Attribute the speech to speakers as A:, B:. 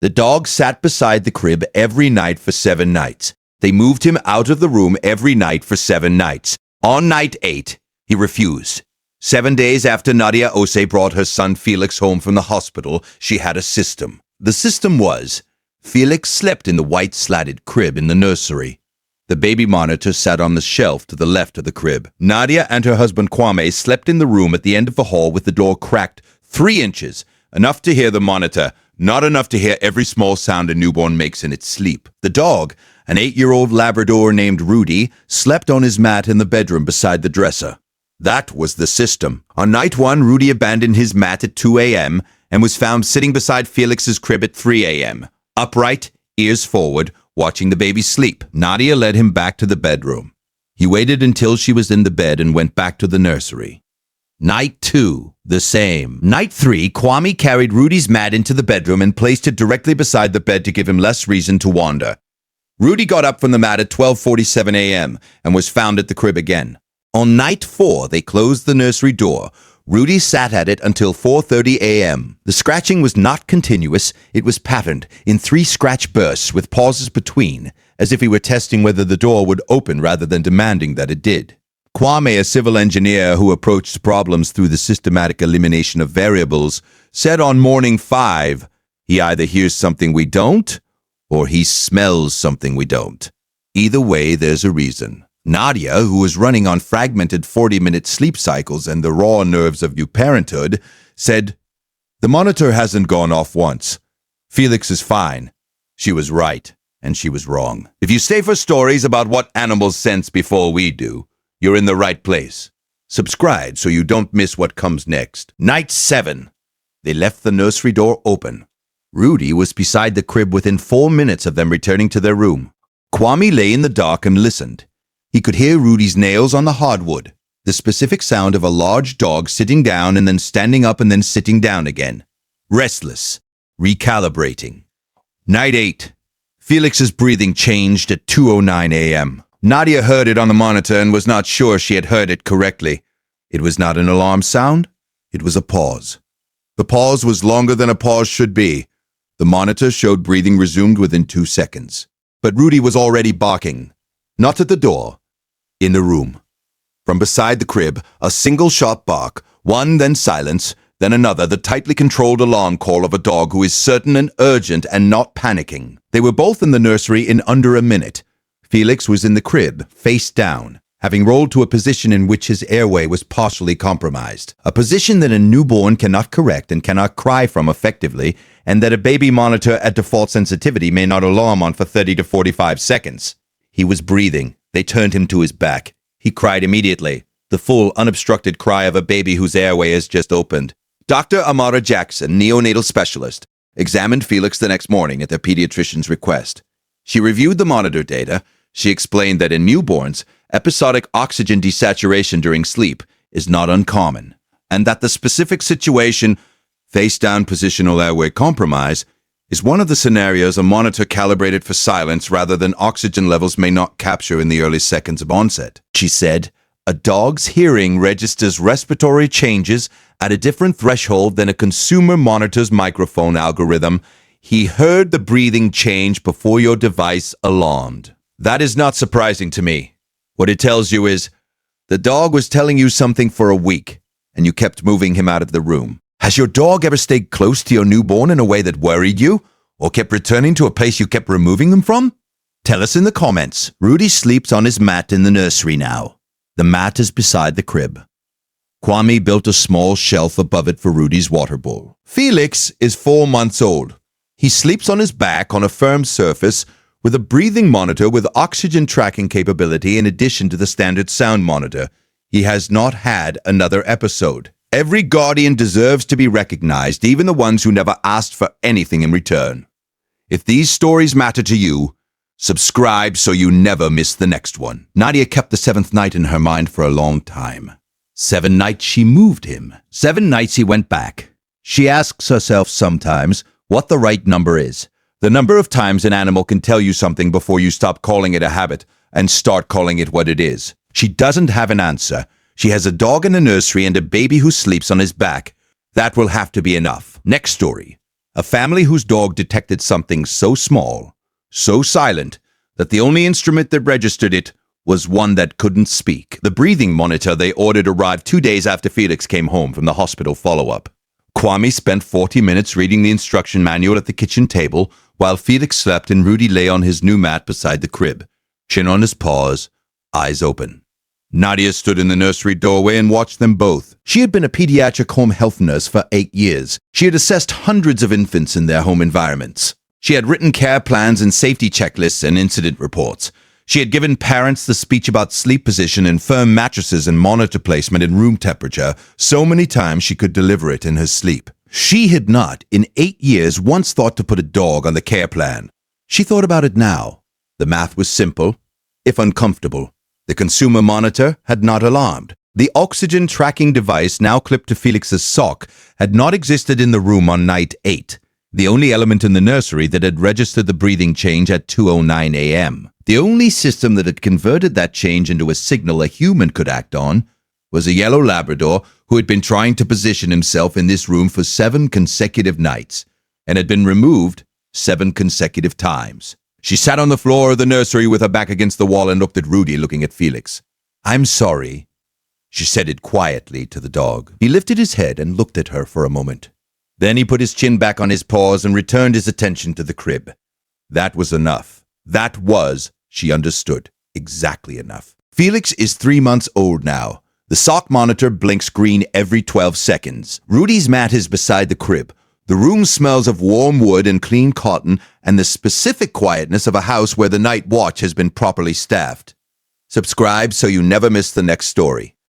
A: The dog sat beside the crib every night for 7 nights. They moved him out of the room every night for 7 nights. On night 8, he refused. 7 days after Nadia Ose brought her son Felix home from the hospital, she had a system. The system was, Felix slept in the white slatted crib in the nursery. The baby monitor sat on the shelf to the left of the crib. Nadia and her husband Kwame slept in the room at the end of the hall with the door cracked 3 inches, enough to hear the monitor, not enough to hear every small sound a newborn makes in its sleep. The dog, an 8-year-old Labrador named Rudy, slept on his mat in the bedroom beside the dresser. That was the system. On night 1, Rudy abandoned his mat at 2 a.m. and was found sitting beside Felix's crib at 3 a.m., upright, ears forward, watching the baby sleep. Nadia led him back to the bedroom. He waited until she was in the bed and went back to the nursery. Night 2, the same. Night 3, Kwame carried Rudy's mat into the bedroom and placed it directly beside the bed to give him less reason to wander. Rudy got up from the mat at 12:47 a.m. and was found at the crib again. On night 4, they closed the nursery door. Rudy sat at it until 4:30 a.m. The scratching was not continuous. It was patterned in 3 scratch bursts with pauses between, as if he were testing whether the door would open rather than demanding that it did. Kwame, a civil engineer who approached problems through the systematic elimination of variables, said on morning 5, he either hears something we don't, or he smells something we don't. Either way, there's a reason. Nadia, who was running on fragmented 40-minute sleep cycles and the raw nerves of new parenthood, said, "The monitor hasn't gone off once. Felix is fine." She was right, and she was wrong. If you stay for stories about what animals sense before we do, you're in the right place. Subscribe so you don't miss what comes next. Night 7. They left the nursery door open. Rudy was beside the crib within 4 minutes of them returning to their room. Kwame lay in the dark and listened. He could hear Rudy's nails on the hardwood, the specific sound of a large dog sitting down and then standing up and then sitting down again. Restless, recalibrating. Night 8. Felix's breathing changed at 2:09 a.m. Nadia heard it on the monitor and was not sure she had heard it correctly. It was not an alarm sound. It was a pause. The pause was longer than a pause should be. The monitor showed breathing resumed within 2 seconds. But Rudy was already barking. Not at the door. In the room. From beside the crib, a single sharp bark, one, then silence, then another, the tightly controlled alarm call of a dog who is certain and urgent and not panicking. They were both in the nursery in under a minute. Felix was in the crib, face down, having rolled to a position in which his airway was partially compromised. A position that a newborn cannot correct and cannot cry from effectively, and that a baby monitor at default sensitivity may not alarm on for 30 to 45 seconds. He was breathing. They turned him to his back. He cried immediately, the full, unobstructed cry of a baby whose airway has just opened. Dr. Amara Jackson, neonatal specialist, examined Felix the next morning at the pediatrician's request. She reviewed the monitor data. She explained that in newborns, episodic oxygen desaturation during sleep is not uncommon, and that the specific situation, face-down positional airway compromise, is one of the scenarios a monitor calibrated for silence rather than oxygen levels may not capture in the early seconds of onset. She said, a dog's hearing registers respiratory changes at a different threshold than a consumer monitor's microphone algorithm. He heard the breathing change before your device alarmed. That is not surprising to me. What it tells you is, the dog was telling you something for a week, and you kept moving him out of the room. Has your dog ever stayed close to your newborn in a way that worried you, or kept returning to a place you kept removing them from? Tell us in the comments. Rudy sleeps on his mat in the nursery now. The mat is beside the crib. Kwame built a small shelf above it for Rudy's water bowl. Felix is 4 months old. He sleeps on his back on a firm surface with a breathing monitor with oxygen tracking capability in addition to the standard sound monitor. He has not had another episode. Every guardian deserves to be recognized, even the ones who never asked for anything in return. If these stories matter to you, subscribe so you never miss the next one. Nadia kept the 7th night in her mind for a long time. 7 nights she moved him. 7 nights he went back. She asks herself sometimes what the right number is. The number of times an animal can tell you something before you stop calling it a habit and start calling it what it is. She doesn't have an answer. She has a dog in the nursery and a baby who sleeps on his back. That will have to be enough. Next story. A family whose dog detected something so small, so silent, that the only instrument that registered it was one that couldn't speak. The breathing monitor they ordered arrived 2 days after Felix came home from the hospital follow-up. Kwame spent 40 minutes reading the instruction manual at the kitchen table while Felix slept and Rudy lay on his new mat beside the crib, chin on his paws, eyes open. Nadia stood in the nursery doorway and watched them both. She had been a pediatric home health nurse for 8 years. She had assessed hundreds of infants in their home environments. She had written care plans and safety checklists and incident reports. She had given parents the speech about sleep position and firm mattresses and monitor placement and room temperature so many times she could deliver it in her sleep. She had not, in 8 years, once thought to put a dog on the care plan. She thought about it now. The math was simple, if uncomfortable. The consumer monitor had not alarmed. The oxygen tracking device now clipped to Felix's sock had not existed in the room on night 8, the only element in the nursery that had registered the breathing change at 2:09 a.m. The only system that had converted that change into a signal a human could act on was a yellow Labrador who had been trying to position himself in this room for 7 consecutive nights and had been removed 7 consecutive times. She sat on the floor of the nursery with her back against the wall and looked at Rudy, looking at Felix. "I'm sorry," she said it quietly to the dog. He lifted his head and looked at her for a moment. Then he put his chin back on his paws and returned his attention to the crib. That was enough. That was, she understood, exactly enough. Felix is 3 months old now. The sock monitor blinks green every 12 seconds. Rudy's mat is beside the crib. The room smells of warm wood and clean cotton and the specific quietness of a house where the night watch has been properly staffed. Subscribe so you never miss the next story.